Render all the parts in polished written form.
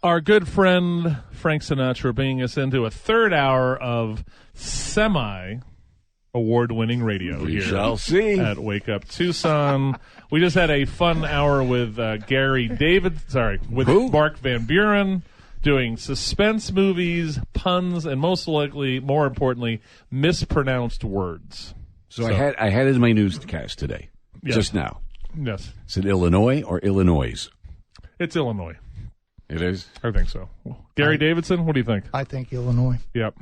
Our good friend Frank Sinatra bringing us into a third hour of semi-award-winning radio We here shall see. at Wake Up Tucson. We just had a fun hour with Who? Mark Van Buren, doing suspense movies, puns, and most likely, more importantly, mispronounced words. So I had it in my newscast today, Yes. just now. Yes, Is it Illinois or Illinois? it's Illinois. It is. I think so. Gary Davidson, what do you think? I think Illinois. Yep,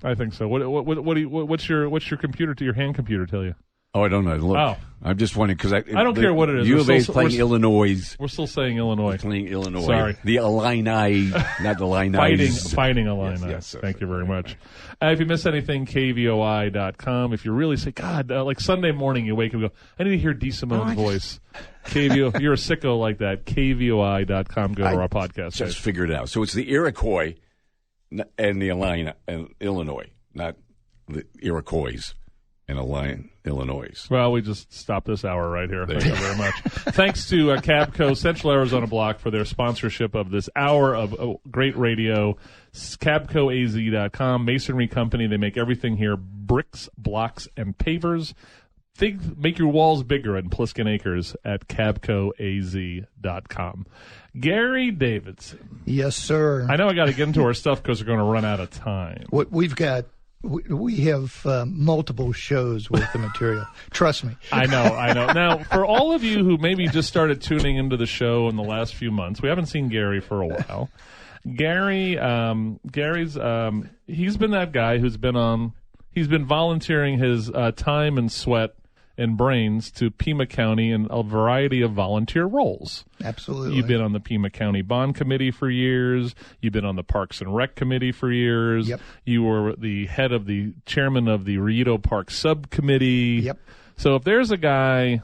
I think so. What's your computer to your hand computer tell you? Oh, I don't know. Look, Oh. I'm just wondering because I don't care what it is. U of A is We're playing still- Illinois. We're still saying Illinois. Playing Illinois. Sorry. The Illini, not the Illini. Fighting Illini. Yes, Thank you very much. If you miss anything, kvoi.com. If you really say, God, like Sunday morning, you wake up and go, I need to hear D. Simone's voice. KVO, you're a sicko like that. kvoi.com. Go to our podcast. Just figured it out. So it's the Iroquois and the Illinois, not the Iroquois and Illinois. Well, we just stopped this hour right here. Thank you very much. Thanks to Cabco Central Arizona Block for their sponsorship of this hour of great radio. CabcoAZ.com, masonry company. They make everything here, bricks, blocks, and pavers. Make your walls bigger in Pliskin Acres at CabcoAZ.com. Gary Davidson. Yes, sir. I know I got to get into our stuff because we're going to run out of time. What we've got, we have multiple shows worth of material. Trust me. I know. Now, for all of you who maybe just started tuning into the show in the last few months, we haven't seen Gary for a while. Gary's he's been that guy who's been volunteering his time and sweat and brains to Pima County in a variety of volunteer roles. Absolutely. You've been on the Pima County Bond Committee for years. You've been on the Parks and Rec Committee for years. Yep. You were the chairman of the Rito Park Subcommittee. Yep. So if there's a guy,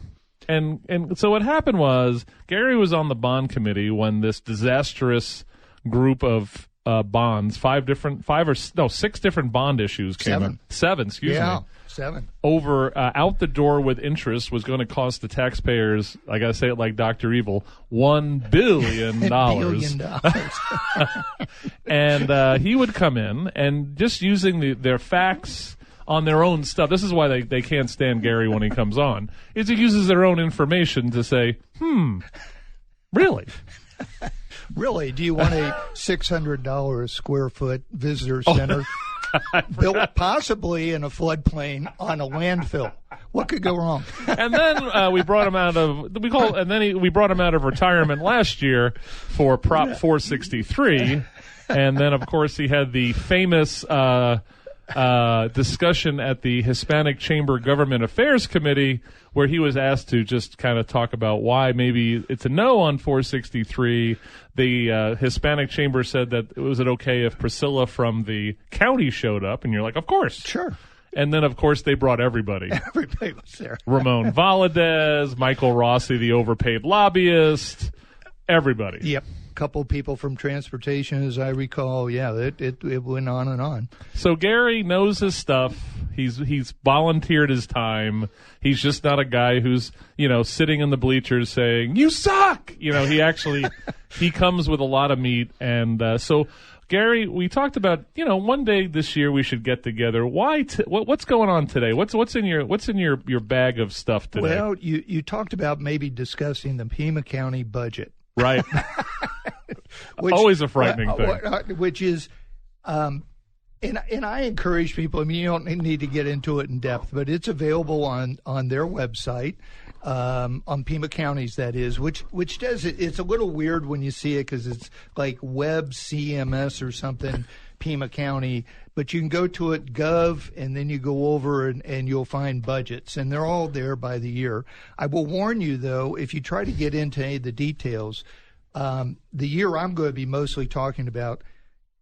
and so what happened was Gary was on the Bond Committee when this disastrous group of bonds, six different bond issues came in. Seven, excuse me. 7. Over out the door with interest was going to cost the taxpayers, I got to say it like Dr. Evil, $1 billion. $1 billion. And he would come in and just using their facts on their own stuff. This is why they can't stand Gary when he comes on, is he uses their own information to say, really? Really? Do you want a $600 square foot visitor center built possibly in a floodplain on a landfill? What could go wrong? And then we brought him out of we brought him out of retirement last year for Prop 463, and then of course he had the famous discussion at the Hispanic Chamber Government Affairs Committee, where he was asked to just kind of talk about why maybe it's a no on 463. The Hispanic Chamber said that was it okay if Priscilla from the county showed up, and you're like, of course. Sure. And then, of course, they brought everybody. Everybody was there. Ramon Valadez, Michael Rossi, the overpaid lobbyist, everybody. Yep. Couple people from transportation, as I recall. Yeah, it went on and on. So Gary knows his stuff. He's volunteered his time. He's just not a guy who's, sitting in the bleachers saying, "You suck." He comes with a lot of meat. And so, Gary, we talked about, one day this year we should get together. What's going on today? What's in your bag of stuff today? Well, you talked about maybe discussing the Pima County budget. Right. Always a frightening thing. Which is, and I encourage people, I mean, you don't need to get into it in depth, but it's available on their website, on Pima County's, that is, which does it. It's a little weird when you see it because it's like Web CMS or something, Pima County, but you can go to it, Gov, and then you go over and you'll find budgets, and they're all there by the year. I will warn you, though, if you try to get into any of the details, the year I'm going to be mostly talking about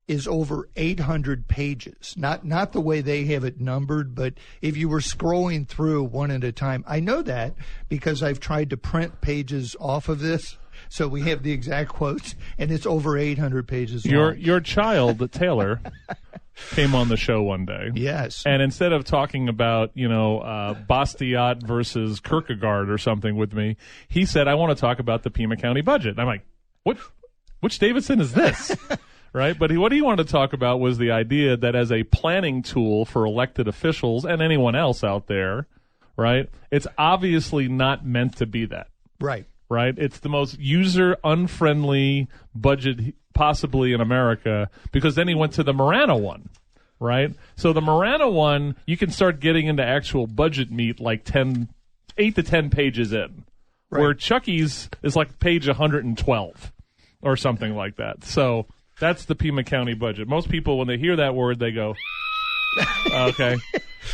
is over 800 pages. Not the way they have it numbered, but if you were scrolling through one at a time. I know that because I've tried to print pages off of this. So we have the exact quotes, and it's over 800 pages long. Your child, Taylor, came on the show one day. Yes. And instead of talking about, Bastiat versus Kierkegaard or something with me, he said, I want to talk about the Pima County budget. And I'm like, what? which Davidson is this? Right? But what he wanted to talk about was the idea that as a planning tool for elected officials and anyone else out there, right, it's obviously not meant to be that. Right. Right? It's the most user-unfriendly budget possibly in America, because then he went to the Marana one, right? So the Marana one, you can start getting into actual budget meat like 8 to 10 pages in, right, where Chucky's is like page 112 or something like that. So that's the Pima County budget. Most people, when they hear that word, they go, okay.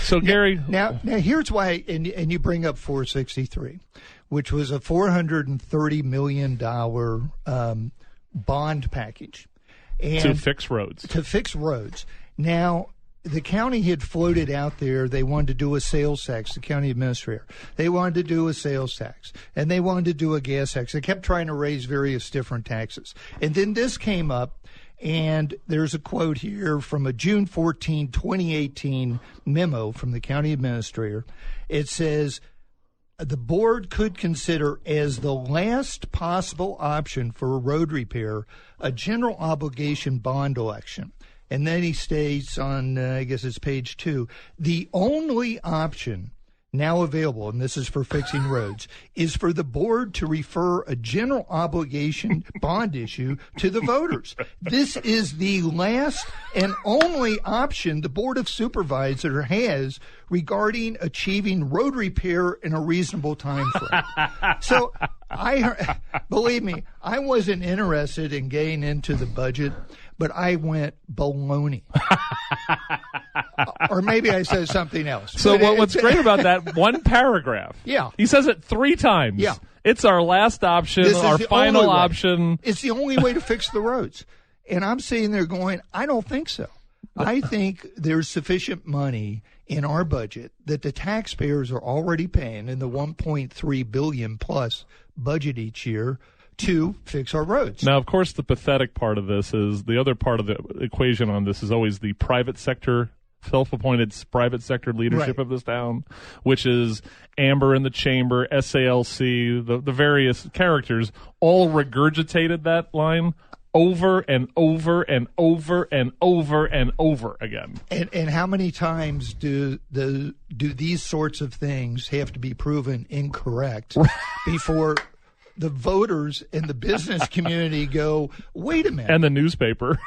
So, Gary. Now here's why, and you bring up 463, which was a $430 million bond package. And to fix roads. To fix roads. Now, the county had floated out there, they wanted to do a sales tax, the county administrator. They wanted to do a sales tax, and they wanted to do a gas tax. They kept trying to raise various different taxes. And then this came up, and there's a quote here from a June 14, 2018 memo from the county administrator. It says, the board could consider as the last possible option for a road repair a general obligation bond election. And then he states on, I guess it's page 2, the only option now available, and this is for fixing roads, is for the board to refer a general obligation bond issue to the voters. This is the last and only option the Board of Supervisors has regarding achieving road repair in a reasonable time frame. So, believe me, I wasn't interested in getting into the budget, but I went baloney. Or maybe I said something else. So what's great about that one paragraph, yeah, he says it 3 times. Yeah. It's our last option, our final option. It's the only way to fix the roads. And I'm sitting there going, I don't think so. I think there's sufficient money in our budget that the taxpayers are already paying in the $1.3 billion plus budget each year to fix our roads. Now, of course, the pathetic part of this is the other part of the equation on this is always the private sector, self-appointed private sector leadership of this town, which is Amber in the Chamber, SALC, the various characters all regurgitated that line over and over and over and over and over again. And how many times do these sorts of things have to be proven incorrect before the voters and the business community go, wait a minute. And the newspaper.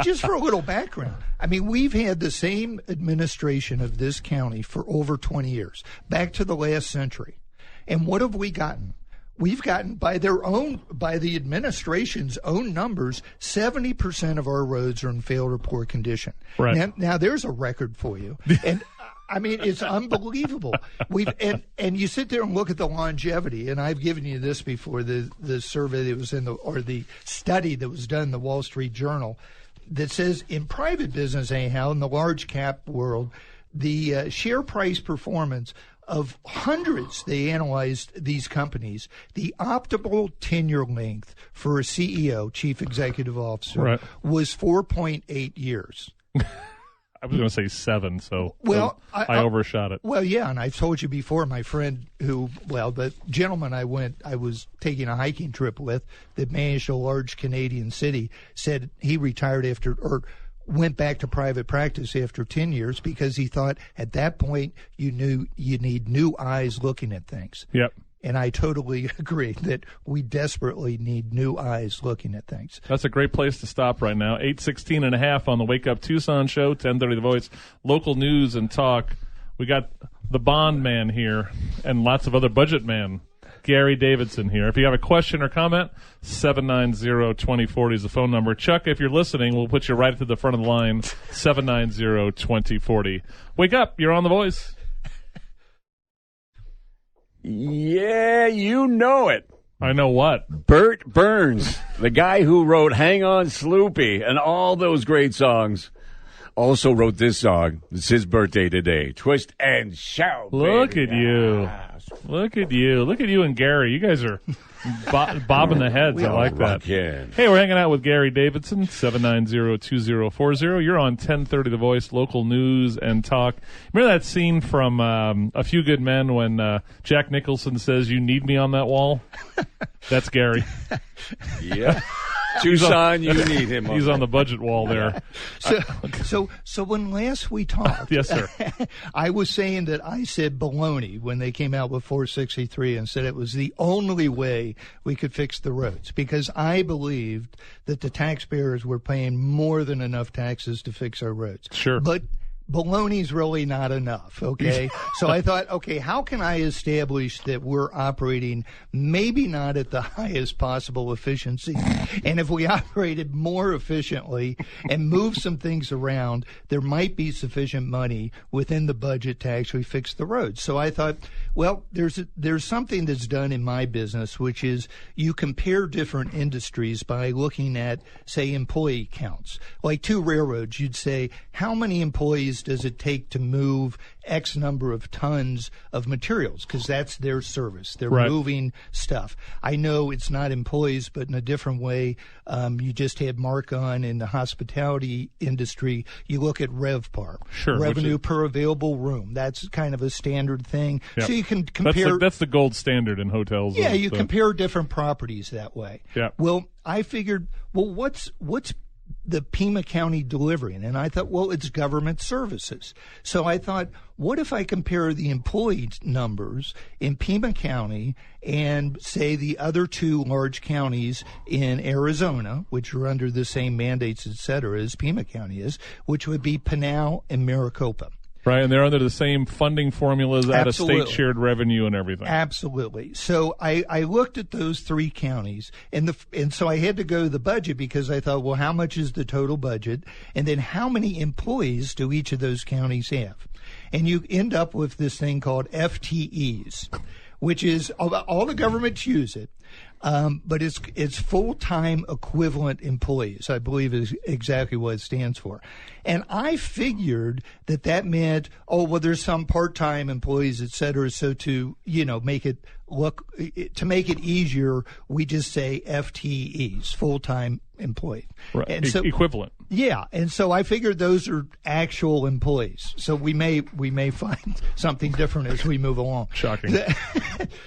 Just for a little background, I mean, we've had the same administration of this county for over 20 years, back to the last century. And what have we gotten? We've gotten, by the administration's own numbers, 70% of our roads are in failed or poor condition. Right. Now there's a record for you. And I mean, it's unbelievable. And you sit there and look at the longevity, and I've given you this before, the survey that was the study that was done in the Wall Street Journal that says in private business, anyhow, in the large cap world, the share price performance of hundreds, they analyzed these companies, the optimal tenure length for a CEO, chief executive officer, was 4.8 years. I was going to say 7, so I overshot it. Well, yeah, and I've told you before, my friend the gentleman I was taking a hiking trip with that managed a large Canadian city, said he retired went back to private practice after 10 years because he thought at that point you need new eyes looking at things. Yep. And I totally agree that we desperately need new eyes looking at things. That's a great place to stop right now. 8:16.5 on the Wake Up Tucson show, 1030 The Voice, local news and talk. We got the bond man here and lots of other budget man. Gary Davidson here. If you have a question or comment, 790-2040 is the phone number. Chuck, if you're listening, we'll put you right to the front of the line, 790-2040. Wake up. You're on The Voice. Yeah, you know it. I know what? Bert Burns, the guy who wrote Hang On Sloopy and all those great songs. also wrote this song. It's his birthday today. Twist and shout. Look baby. at you. Look at you. Look at you and Gary. You guys are bobbing the heads. I like that. Rockin'. Hey, we're hanging out with Gary Davidson, 790-2040. You're on 1030 The Voice, local news and talk. Remember that scene from A Few Good Men when Jack Nicholson says, "You need me on that wall"? That's Gary. Yeah. Tucson, you need him. He's on the budget wall there. So when last we talked, Yes, sir. I was saying that I said baloney when they came out with 463 and said it was the only way we could fix the roads because I believed that the taxpayers were paying more than enough taxes to fix our roads. Sure. But baloney's really not enough, okay? So I thought, okay, how can I establish that we're operating maybe not at the highest possible efficiency? And if we operated more efficiently and moved some things around, there might be sufficient money within the budget to actually fix the roads. So I thought, well, there's something that's done in my business, which is you compare different industries by looking at, say, employee counts. Like two railroads, you'd say, how many employees does it take to move X number of tons of materials? Because that's their service. They're right. moving stuff. I know it's not employees, but in a different way. You just had Mark on in the hospitality industry. You look at RevPAR, sure, revenue per available room. That's kind of a standard thing. Yep. So you can compare. That's the gold standard in hotels. Yeah, you compare different properties that way. Yeah. Well, I figured, well, what's the Pima County delivering? And I thought, well, it's government services. So I thought, what if I compare the employee numbers in Pima County and, say, the other two large counties in Arizona, which are under the same mandates, et cetera, as Pima County is, which would be Pinal and Maricopa. Right, and they're under the same funding formulas out of Absolutely. state shared revenue and everything. Absolutely. So I looked at those three counties, and so I had to go to the budget because I thought, well, how much is the total budget, and then how many employees do each of those counties have? And you end up with this thing called FTEs, which is all the governments use it. But it's full-time equivalent employees, I believe is exactly what it stands for. And I figured that meant, oh, well, there's some part-time employees, et cetera. So to make it easier, we just say FTEs, full-time employee. Right. And so, equivalent. Yeah, and so I figured those are actual employees. So we may find something different as we move along. Shocking.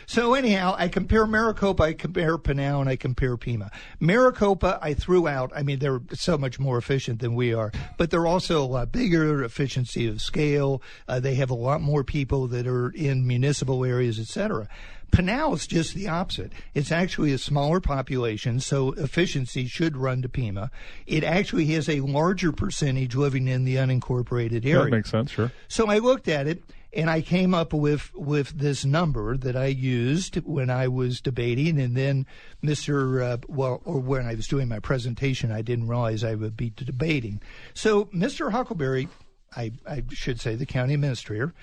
So anyhow, I compare Maricopa, I compare Pinal, and I compare Pima. Maricopa, I threw out. I mean, they're so much more efficient than we are, but they're also a lot bigger, efficiency of scale. They have a lot more people that are in municipal areas, et cetera. Pinal is just the opposite. It's actually a smaller population, so efficiency should run to Pima. It actually has a larger percentage living in the unincorporated area. That makes sense, sure. So I looked at it, and I came up with this number that I used when I was debating, and then when I was doing my presentation, I didn't realize I would be debating. So Mr. Huckleberry, I should say the county administrator,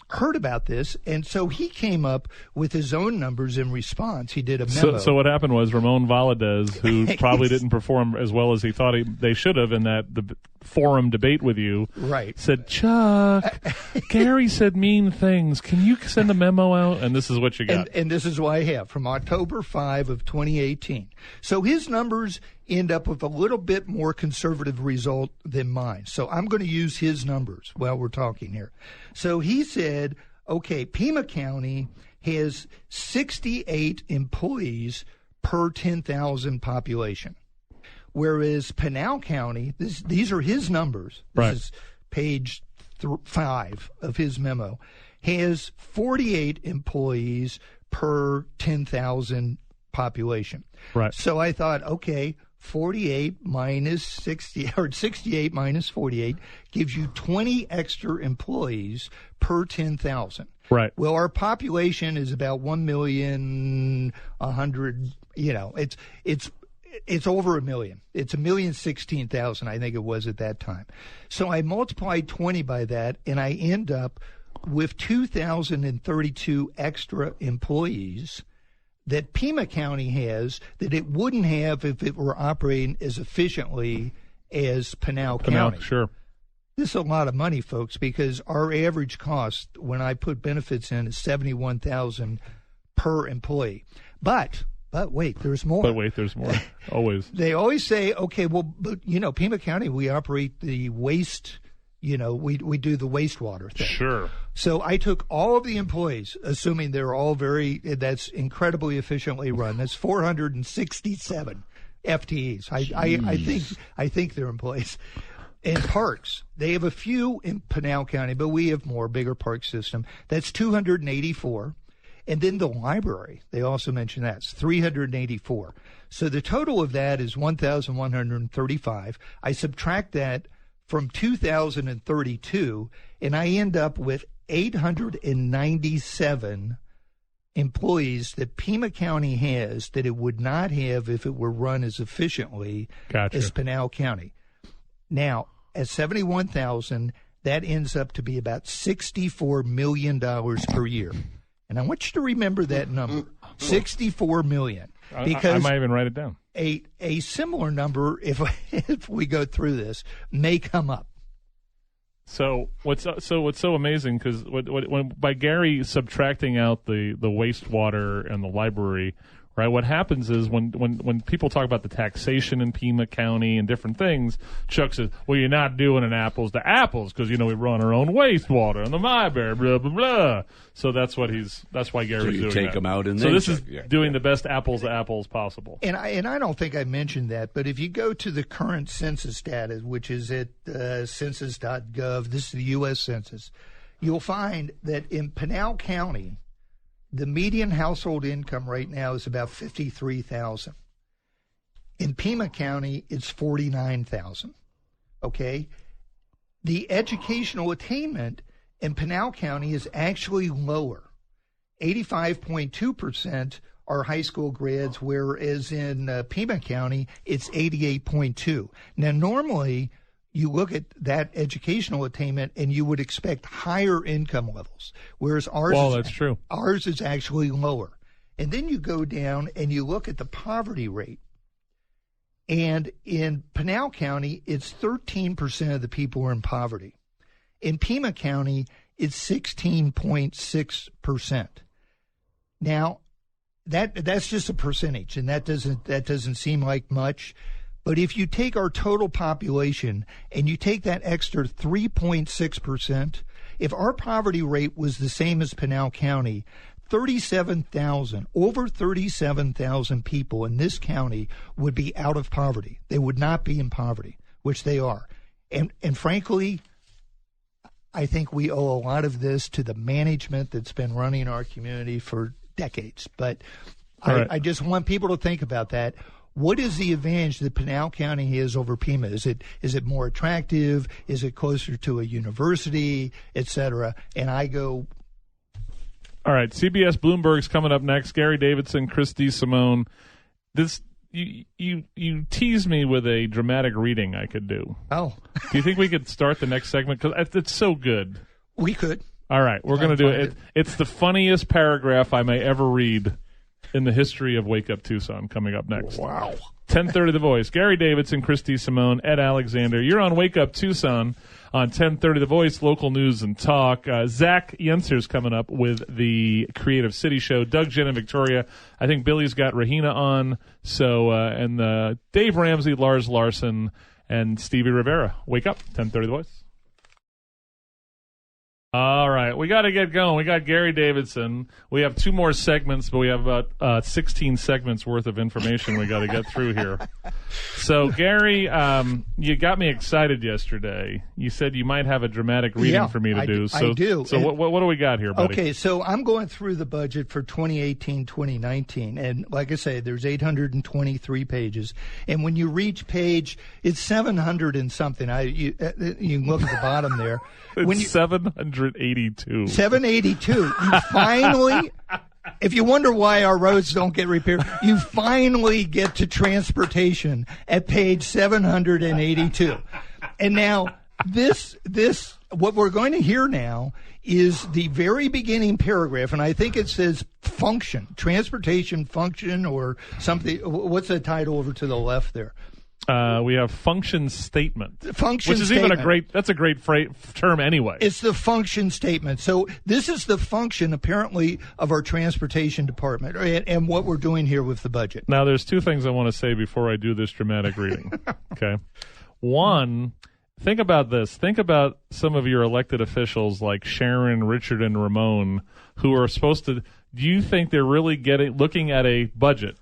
heard about this, and so he came up with his own numbers in response. He did a memo. So what happened was Ramon Valadez, who probably didn't perform as well as he thought they should have in that the forum debate with you, right, said, Chuck, Gary said mean things. Can you send a memo out? And this is what you got. And this is what I have from October 5 of 2018. So his numbers end up with a little bit more conservative result than mine. So I'm going to use his numbers while we're talking here. So he said, okay, Pima County has 68 employees per 10,000 population, whereas Pinal County, these are his numbers. Right. This is page 5 of his memo, has 48 employees per 10,000 population. Right. So I thought, okay, 48 minus 60, or 68 minus 48 gives you 20 extra employees per 10,000. Right. Well, our population is about 1,100,000. It's over 1 million. It's 1,016,000, I think it was at that time. So I multiplied 20 by that, and I end up with 2,032 extra employees that Pima County has that it wouldn't have if it were operating as efficiently as Pinal County. Sure. This is a lot of money, folks, because our average cost when I put benefits in is $71,000 per employee. But wait, there's more. Always. They always say, okay, well, but, Pima County, we operate the waste, we do the wastewater thing. Sure. So I took all of the employees, assuming they're all that's incredibly efficiently run. That's 467 FTEs. I think they're employees. And parks, they have a few in Pinal County, but we have more, bigger park system. That's 284. And then the library, they also mentioned that's 384. So the total of that is 1,135. I subtract that from 2,032, and I end up with 897 employees that Pima County has that it would not have if it were run as efficiently as Pinal County. Now, at 71,000, that ends up to be about $64 million per year. And I want you to remember that number, $64 million. Because I might even write it down. A similar number, if we go through this, may come up. So what's so amazing, because when by Gary subtracting out the wastewater and the library, right? What happens is when people talk about the taxation in Pima County and different things, Chuck says, "Well, you're not doing an apples to apples because we run our own wastewater and the MyBear, blah blah blah." So that's why Gary's doing take that. them out and so then this is doing the best apples to apples possible. And I don't think I mentioned that, but if you go to the current census data, which is at census.gov, this is the U.S. Census, you'll find that in Pinal County, the median household income right now is about $53,000. In Pima County, it's $49,000. Okay? The educational attainment in Pinal County is actually lower. 85.2% are high school grads, whereas in Pima County, it's 88.2%. Now, normally, you look at that educational attainment and you would expect higher income levels, whereas that's true. Ours is actually lower. And then you go down and you look at the poverty rate. And in Pinal County, it's 13% of the people are in poverty. In Pima County, it's 16.6%. Now, that's just a percentage, and that doesn't seem like much. But if you take our total population and you take that extra 3.6%, if our poverty rate was the same as Pinal County, over 37,000 people in this county would be out of poverty. They would not be in poverty, which they are. And frankly, I think we owe a lot of this to the management that's been running our community for decades. But I just want people to think about that. What is the advantage that Pinal County has over Pima? Is it more attractive? Is it closer to a university, et cetera? And I go. All right, CBS Bloomberg's coming up next. Gary Davidson, Christy Simone. You tease me with a dramatic reading I could do. Oh. Do you think we could start the next segment? Because it's so good. We could. All right, we're going to do it. It's the funniest paragraph I may ever read in the history of Wake Up Tucson, coming up next. Wow. 10:30 The Voice. Gary Davidson, Christy Simone, Ed Alexander. You're on Wake Up Tucson on 10:30 The Voice, local news and talk. Zach Yenser's coming up with the Creative City Show. Doug, Jen, and Victoria. I think Billy's got Rahina on. So, and Dave Ramsey, Lars Larson, and Stevie Rivera. Wake up, 10:30 The Voice. All right, we got to get going. We got Gary Davidson. We have two more segments, but we have about 16 segments worth of information we got to get through here. So, Gary, you got me excited yesterday. You said you might have a dramatic reading for me to do. So, I do. So, what do we got here, buddy? Okay, so I'm going through the budget for 2018-2019, and like I say, there's 823 pages. And when you reach page, it's 700 and something. You can look at the bottom there. It's 782. 782. You finally, if you wonder why our roads don't get repaired, you finally get to transportation at page 782. And now this, what we're going to hear now is the very beginning paragraph, and I think it says function, transportation function or something. What's the title over to the left there? We have function statement, Function which is statement. that's a great term anyway. It's the function statement. So this is the function, apparently, of our transportation department and what we're doing here with the budget. Now, there's two things I want to say before I do this dramatic reading. Okay. One, think about this. Think about some of your elected officials like Sharon, Richard, and Ramon, who are supposed to. Do you think they're really looking at a budget?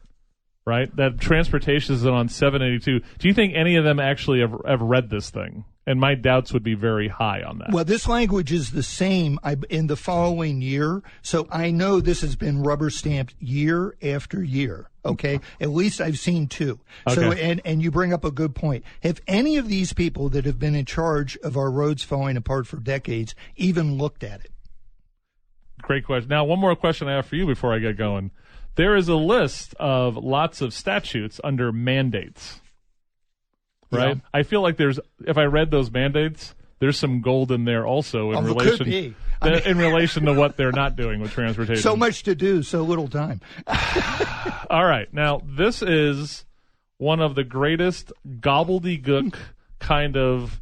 Right, that transportation is on 782. Do you think any of them actually have read this thing? And my doubts would be very high on that. Well, this language is the same in the following year, so I know this has been rubber stamped year after year. Okay, at least I've seen two. Okay. So, and you bring up a good point. Have any of these people that have been in charge of our roads falling apart for decades even looked at it? Great question. Now, one more question I have for you before I get going. There is a list of lots of statutes under mandates, right? Yeah. I feel like if I read those mandates, there's some gold in there also in relation could be. in relation to what they're not doing with transportation. So much to do, so little time. All right. Now, this is one of the greatest gobbledygook kind of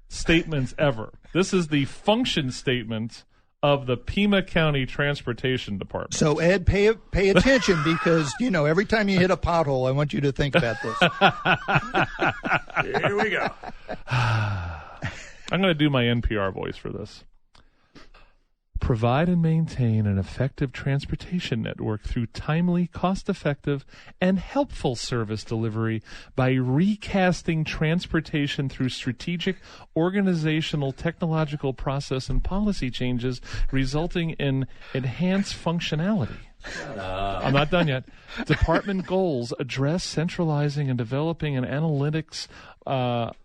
statements ever. This is the function statement of the Pima County Transportation Department. So, Ed, pay attention because, every time you hit a pothole, I want you to think about this. Here we go. I'm going to do my NPR voice for this. Provide and maintain an effective transportation network through timely, cost-effective, and helpful service delivery by recasting transportation through strategic, organizational, technological process and policy changes resulting in enhanced functionality. I'm not done yet. Department goals address centralizing and developing an analytics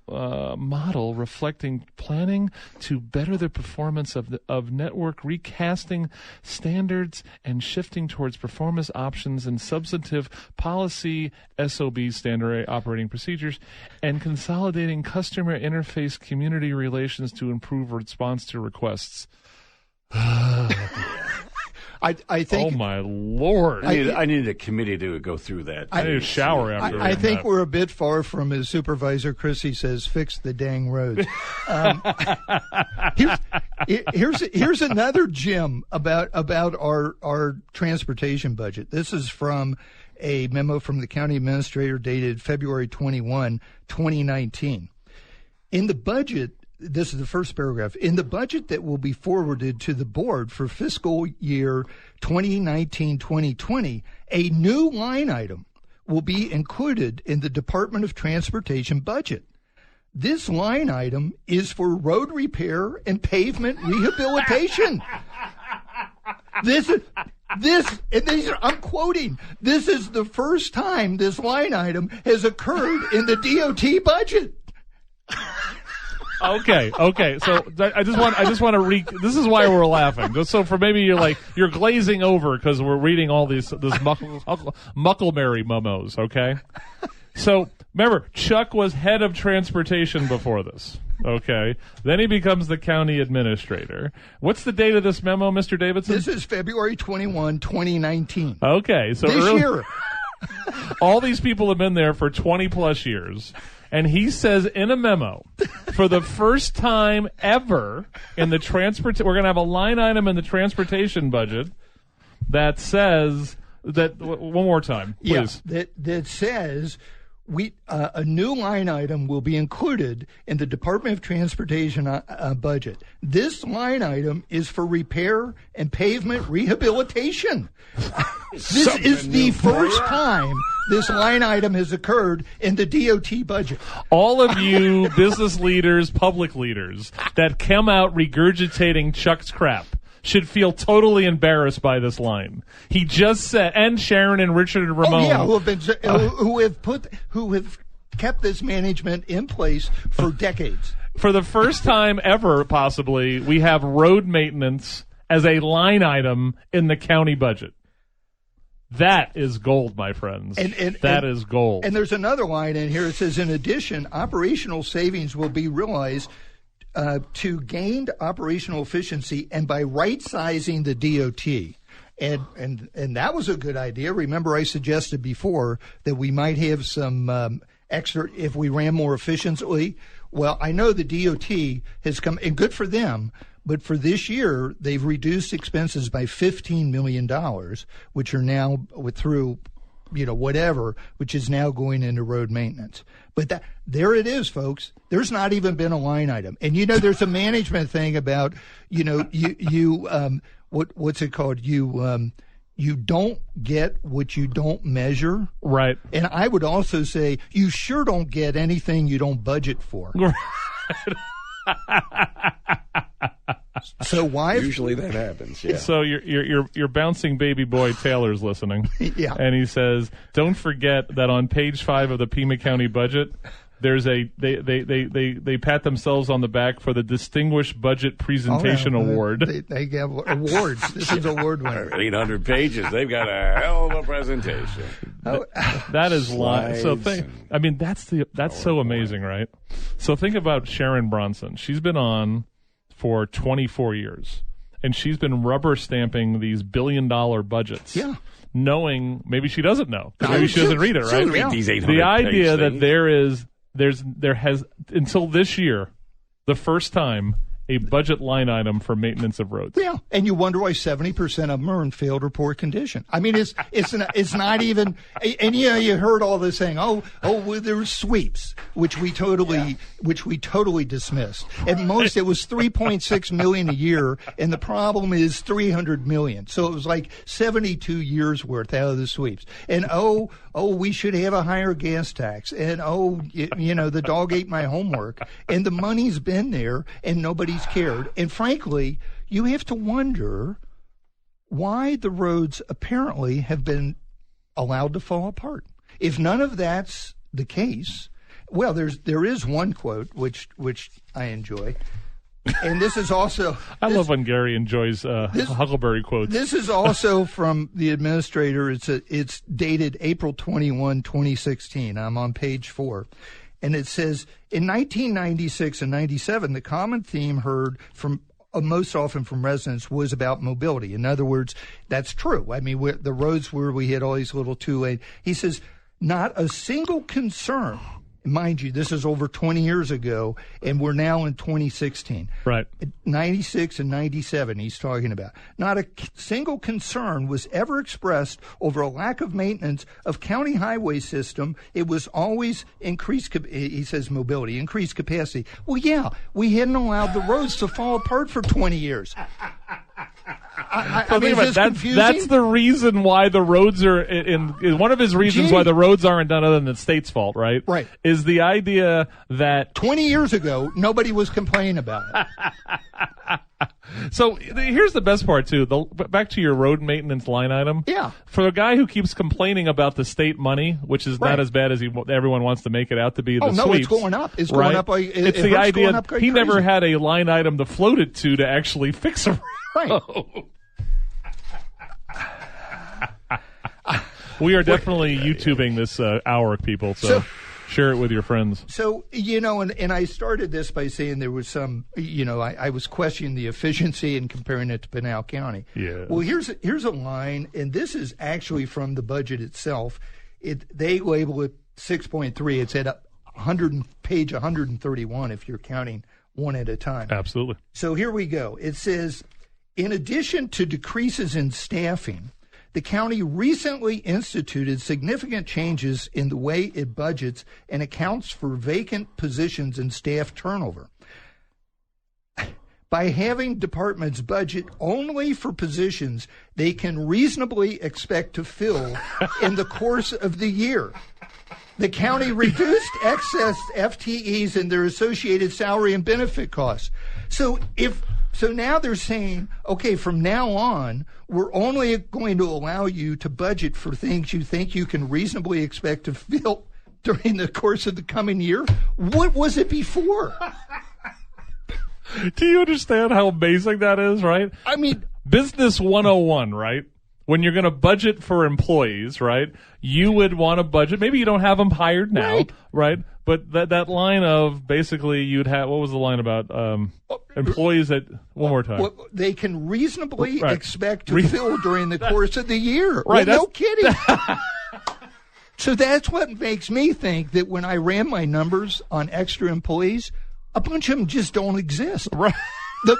model reflecting planning to better the performance of network, recasting standards and shifting towards performance options and substantive policy SOB standard operating procedures, and consolidating customer interface community relations to improve response to requests. I think. Oh my Lord! I need a committee to go through that. I need a shower after. I think we're a bit far from, as Supervisor Chrissy says, fix the dang roads. Here's another gem about our transportation budget. This is from a memo from the county administrator dated February 21, 2019. In the budget. This is the first paragraph. In the budget that will be forwarded to the board for fiscal year 2019-2020, a new line item will be included in the Department of Transportation budget. This line item is for road repair and pavement rehabilitation. I'm quoting, this is the first time this line item has occurred in the DOT budget. Okay. So I just want to this is why we're laughing. Just so for maybe you're glazing over because we're reading all this Muckleberry memos. Okay. So remember, Chuck was head of transportation before this. Okay. Then he becomes the county administrator. What's the date of this memo, Mr. Davidson? This is February 21, 2019. Okay. So this year. All these people have been there for 20 plus years. And he says in a memo, for the first time ever in the we're going to have a line item in the transportation budget that says that, one more time, please. Yeah, that says a new line item will be included in the Department of Transportation budget. This line item is for repair and pavement rehabilitation. This is the first time this line item has occurred in the DOT budget. All of you business leaders, public leaders that come out regurgitating Chuck's crap should feel totally embarrassed by this line. He just said, and Sharon and Richard and Ramon. Oh, yeah, who have kept this management in place for decades. For the first time ever, possibly, we have road maintenance as a line item in the county budget. That is gold, my friends. That is gold. And there's another line in here. It says, in addition, operational savings will be realized to gained operational efficiency and by right-sizing the DOT. And that was a good idea. Remember, I suggested before that we might have some extra, if we ran more efficiently. Well, I know the DOT has come, and good for them, but for this year, they've reduced expenses by $15 million, which are now through, whatever, which is now going into road maintenance. But there it is, folks. There's not even been a line item. And, there's a management thing about, what's it called? You don't get what you don't measure. Right. And I would also say you sure don't get anything you don't budget for. So why? Usually that happens. Yeah. So your bouncing baby boy Taylor's listening. Yeah. And he says, don't forget that on page 5 of the Pima County budget, there's they pat themselves on the back for the Distinguished Budget Presentation Award. They have awards. This is award winner. 800 pages. They've got a hell of a presentation. That is live. So that's so amazing, right? So think about Sharon Bronson. She's been on for 24 years, and she's been rubber stamping these billion-dollar budgets. Yeah. Knowing, maybe she doesn't know. Maybe she doesn't read it, right? Read these 800 the idea that things. there has until this year, the first time, a budget line item for maintenance of roads. Yeah, and you wonder why 70% of them are in failed or poor condition. I mean, it's not even. And you heard all this saying, well, there were sweeps, which we totally dismissed. At most, it was $3.6 million a year, and the problem is $300 million. So it was like 72 years worth out of the sweeps. And we should have a higher gas tax. And the dog ate my homework. And the money's been there, and nobody's cared. And frankly, you have to wonder why the roads apparently have been allowed to fall apart. If none of that's the case, well, there is one quote which I enjoy. And this is also... I love when Gary enjoys Huckleberry quotes. This is also from the administrator. It's dated April 21, 2016. I'm on page 4. And it says, in 1996 and 97, the common theme heard from most often from residents was about mobility. In other words, that's true. I mean, the roads where we had all these little two-lane. He says, not a single concern. Mind you, this is over 20 years ago, and we're now in 2016. Right. 96 and 97, he's talking about. Not a single concern was ever expressed over a lack of maintenance of county highway system. It was always increased, he says, mobility, increased capacity. Well, yeah, we hadn't allowed the roads to fall apart for 20 years. I mean, that's the reason why the roads are in one of his reasons why the roads aren't done other than the state's fault, right? Right. Is the idea that 20 years ago, nobody was complaining about it. So here's the best part, too. Back to your road maintenance line item. Yeah. For a guy who keeps complaining about the state money, which is not as bad as everyone wants to make it out to be, the sweeps. It's going up. It's right? going up. It's the idea he never had a line item to float it to actually fix a road. Right. We are definitely YouTubing this hour, people, so share it with your friends. So, and I started this by saying there was some, I was questioning the efficiency and comparing it to Pinal County. Yeah. Well, here's a line, and this is actually from the budget itself. They label it 6.3. It's at page 131 if you're counting one at a time. Absolutely. So here we go. It says, in addition to decreases in staffing, the county recently instituted significant changes in the way it budgets and accounts for vacant positions and staff turnover. By having departments budget only for positions they can reasonably expect to fill in the course of the year, the county reduced excess FTEs and their associated salary and benefit costs. So now they're saying, okay, from now on, we're only going to allow you to budget for things you think you can reasonably expect to fill during the course of the coming year. What was it before? Do you understand how amazing that is, right? I mean, Business 101, right? When you're going to budget for employees, right, you would want to budget. Maybe you don't have them hired now, right? But that line of basically you'd have, what was the line about employees that, one more time. They can reasonably expect to fill during the course of the year. Right. Well, no kidding. So that's what makes me think that when I ran my numbers on extra employees, a bunch of them just don't exist. Right.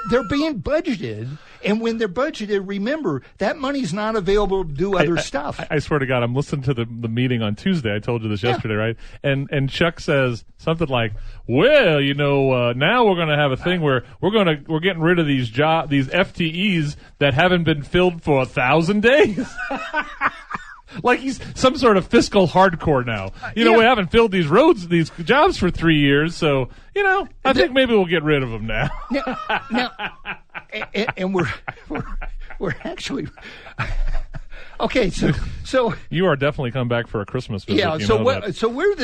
They're being budgeted, and when they're budgeted, remember, that money's not available to do other stuff. I swear to God, I'm listening to the meeting on Tuesday. I told you this yesterday, right? And Chuck says something like, "Well, now we're going to have a thing where we're getting rid of these FTEs that haven't been filled for 1,000 days." Like he's some sort of fiscal hardcore now. We haven't filled these jobs for 3 years, so I think maybe we'll get rid of them now. Now, and we're actually okay. So you are definitely coming back for a Christmas visit. Yeah. So where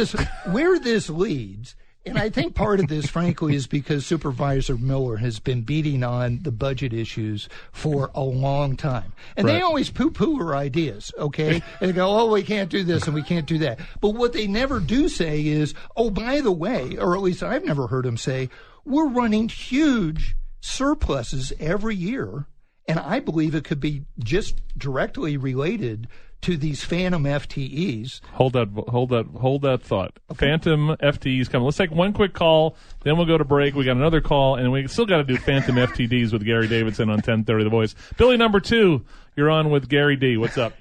this leads. And I think part of this, frankly, is because Supervisor Miller has been beating on the budget issues for a long time. And They always poo-poo her ideas, okay? And they go, oh, we can't do this and we can't do that. But what they never do say is, oh, by the way, or at least I've never heard them say, we're running huge surpluses every year. And I believe it could be just directly related to these phantom FTEs. Hold that thought. Okay. Phantom FTEs coming. Let's take one quick call, then we'll go to break. We got another call, and we still got to do phantom FTDs with Gary Davidson on 1030 The Voice. Billy number 2, you're on with Gary D. What's up?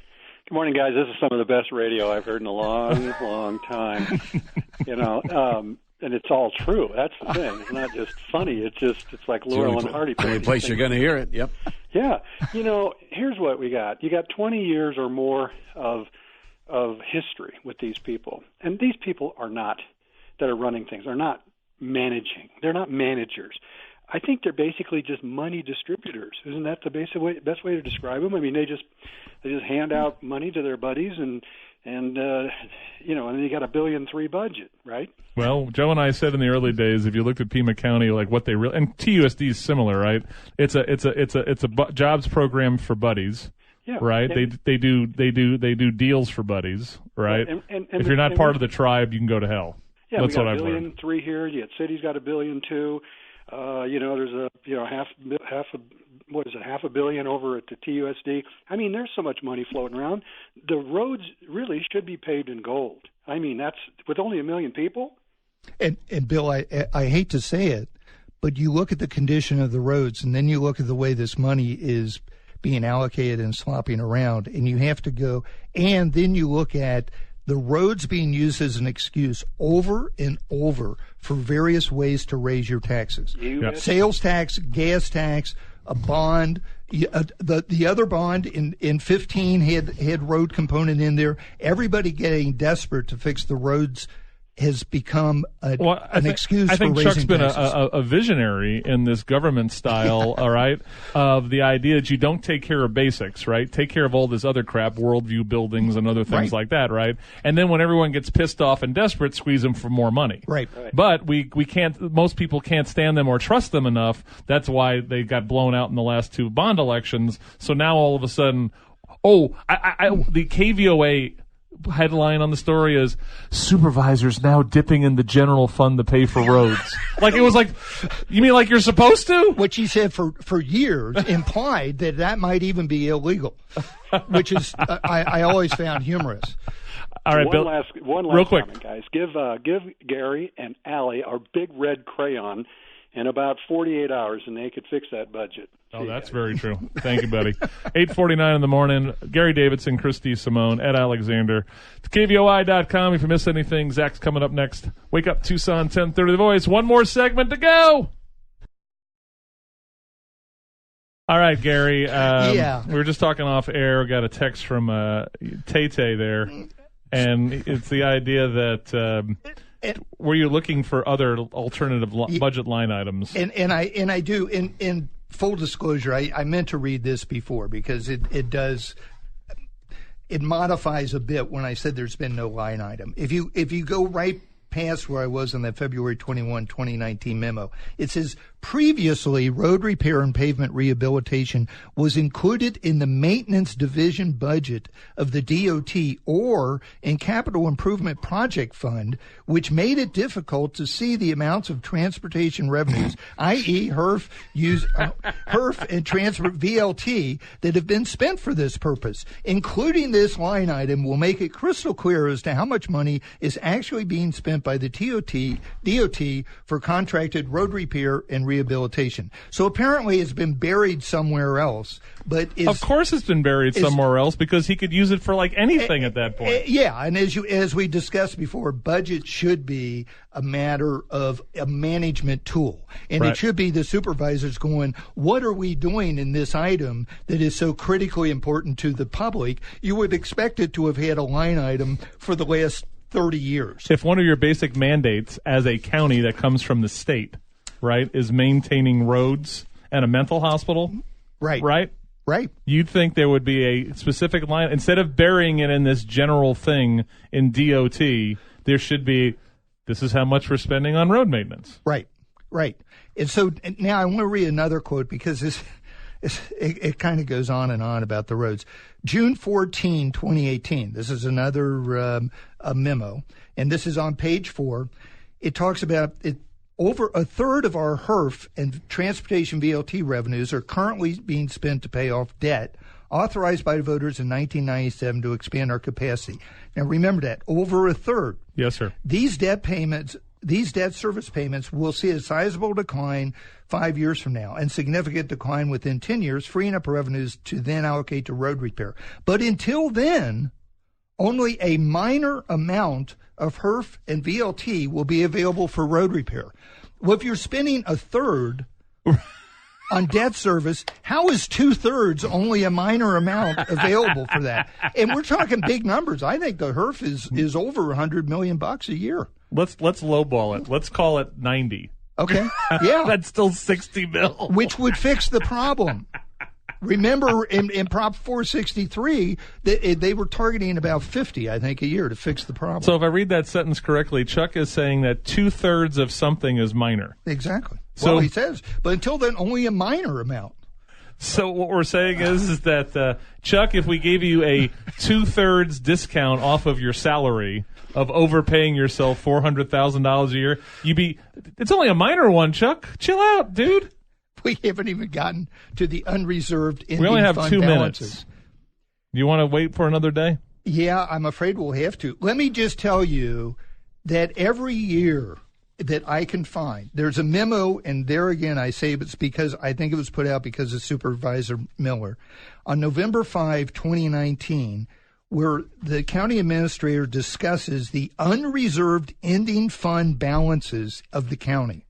Good morning, guys. This is some of the best radio I've heard in a long, long time. And it's all true. That's the thing. It's not just funny. It's like Laurel and Hardy. The only place you're going to hear it. Yep. Yeah. Here's what we got. You got 20 years or more of history with these people, and these people that are running things are not managing. They're not managers. I think they're basically just money distributors. Isn't that the best way to describe them? I mean, they just hand out money to their buddies and then you got a $1.3 billion budget, right? Well, Joe and I said in the early days, if you looked at Pima County, like what they really, and TUSD is similar, right? It's a jobs program for buddies, right? They do deals for buddies, right? And if you're not part of the tribe, you can go to hell. Yeah, that's we got what I've $1.3 billion learned. here. You got city's got $1.2 billion. There's half a billion over at the TUSD. I mean, there's so much money floating around. The roads really should be paved in gold. I mean, that's with only 1 million people. And Bill, I hate to say it, but you look at the condition of the roads, and then you look at the way this money is being allocated and slopping around, and you have to go, and then you look at the roads being used as an excuse over and over for various ways to raise your taxes. Sales tax, gas tax, a bond. The other bond in 15 had road component in there. Everybody getting desperate to fix the roads has become an excuse for raising taxes. I think Chuck's been a visionary in this government style, all right, of the idea that you don't take care of basics, right? Take care of all this other crap, worldview buildings and other things like that, right? And then when everyone gets pissed off and desperate, squeeze them for more money. Right. But we can't, most people can't stand them or trust them enough. That's why they got blown out in the last 2 bond elections. So now all of a sudden, the KVOA headline on the story is supervisors now dipping in the general fund to pay for roads. Like it was like, you mean like you're supposed to? What she said for years implied that might even be illegal, which is I always found humorous. All right, Bill. One last real quick, comment, guys. Give Gary and Allie our big red crayon in about 48 hours, and they could fix that budget. Oh, that's very true. Thank you, buddy. 8:49 in the morning. Gary Davidson, Christy Simone, Ed Alexander. It's KVOI.com. If you miss anything, Zach's coming up next. Wake Up Tucson, 1030 The Voice. One more segment to go. All right, Gary. We were just talking off air. We got a text from Tay-Tay there, and it's the idea that were you looking for other alternative budget line items? And I do. In full disclosure, I meant to read this before because it modifies a bit when I said there's been no line item. If you go right past where I was in that February 21, 2019 memo, it says Previously, road repair and pavement rehabilitation was included in the maintenance division budget of the DOT or in capital improvement project fund, which made it difficult to see the amounts of transportation revenues, i.e. HERF and transfer VLT, that have been spent for this purpose. Including this line item will make it crystal clear as to how much money is actually being spent by the DOT for contracted road repair and rehabilitation. So apparently it's been buried somewhere else. But of course it's been buried somewhere else, because he could use it for like anything at that point. Yeah, and as we discussed before, budget should be a matter of a management tool. And Right. It should be the supervisors going, what are we doing in this item that is so critically important to the public? You would expect it to have had a line item for the last 30 years. If one of your basic mandates as a county that comes from the state, right, is maintaining roads and a mental hospital, Right. right? Right. You'd think there would be a specific line. Instead of burying it in this general thing in DOT, there should be, this is how much we're spending on road maintenance. Right. Right. And so now I want to read another quote because it kind of goes on and on about the roads. June 14, 2018. This is another a memo, and this is on page 4. It talks about it. Over a third of our HERF and transportation VLT revenues are currently being spent to pay off debt authorized by the voters in 1997 to expand our capacity. Now remember that, over a third. Yes, sir. These debt service payments will see a sizable decline 5 years from now and significant decline within 10 years, freeing up revenues to then allocate to road repair. But until then, only a minor amount of HERF and VLT will be available for road repair. Well, if you're spending a third on debt service, how is 2/3 only a minor amount available for that? And we're talking big numbers. I think the HERF is over $100 million a year. Let's lowball it. Let's call it 90. Okay. Yeah. That's still 60 mil. Which would fix the problem. Remember, in Prop 463, they were targeting about 50, I think, a year to fix the problem. So if I read that sentence correctly, Chuck is saying that 2/3 of something is minor. Exactly. So, well, he says, but until then, only a minor amount. So what we're saying is that, Chuck, if we gave you a 2/3 discount off of your salary of overpaying yourself $400,000 a year, it's only a minor one, Chuck. Chill out, dude. We haven't even gotten to the unreserved ending We only have fund 2 balances. minutes. Do you want to wait for another day? Yeah, I'm afraid we'll have to. Let me just tell you that every year that I can find, there's a memo, and there again I say it's because I think it was put out because of Supervisor Miller, on November 5, 2019, where the county administrator discusses the unreserved ending fund balances of the county.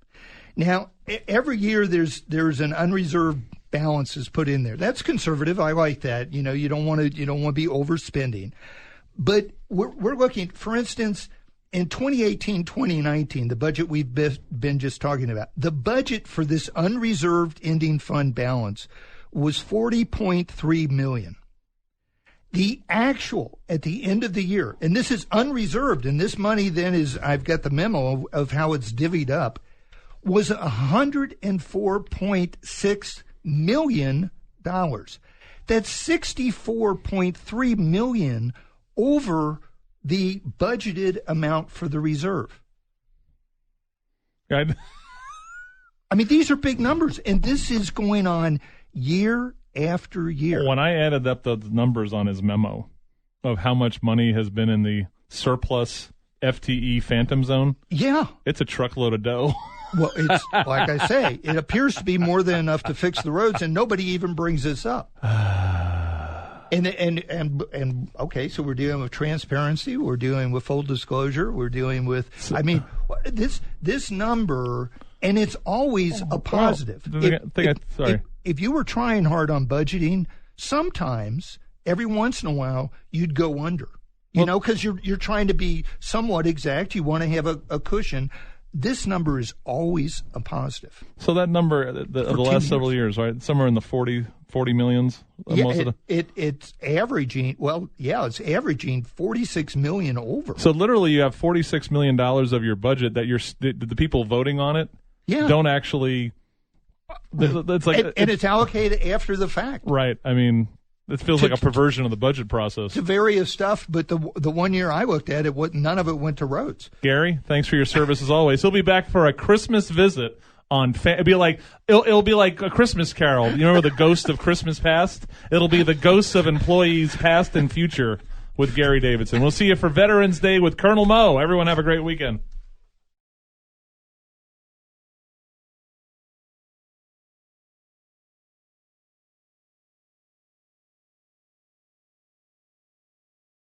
Now, every year there's an unreserved balances put in there. That's conservative. I like that. You know, you don't want to be overspending. But we're looking, for instance, in 2018, 2019, the budget we've been just talking about, the budget for this unreserved ending fund balance was $40.3 million. The actual at the end of the year, and this is unreserved, and this money then is, I've got the memo of how it's divvied up, was $104.6 million. That's $64.3 million over the budgeted amount for the reserve. Right. I mean, these are big numbers, and this is going on year after year. When I added up the numbers on his memo of how much money has been in the surplus FTE phantom zone, Yeah. it's a truckload of dough. Well, it's like I say, it appears to be more than enough to fix the roads, and nobody even brings this up. And okay, so we're dealing with transparency, we're dealing with full disclosure, we're dealing with, I mean, this number, and it's always a positive. Sorry. If you were trying hard on budgeting, sometimes, every once in a while, you'd go under. You know, because you're trying to be somewhat exact. You want to have a cushion. This number is always a positive. So that number of the last several years, right? Somewhere in the 40 millions. It's averaging. Well, yeah, it's averaging 46 million over. So literally, you have $46 million of your budget that the people voting on it Yeah. don't actually It's like and it's allocated after the fact. Right. I mean, it feels like a perversion of the budget process. To various stuff, but the 1 year I looked at it, none of it went to roads. Gary, thanks for your service as always. He'll be back for a Christmas visit on. It'll be like a Christmas Carol. You remember the Ghost of Christmas Past? It'll be the ghosts of employees past and future with Gary Davidson. We'll see you for Veterans Day with Colonel Mo. Everyone have a great weekend.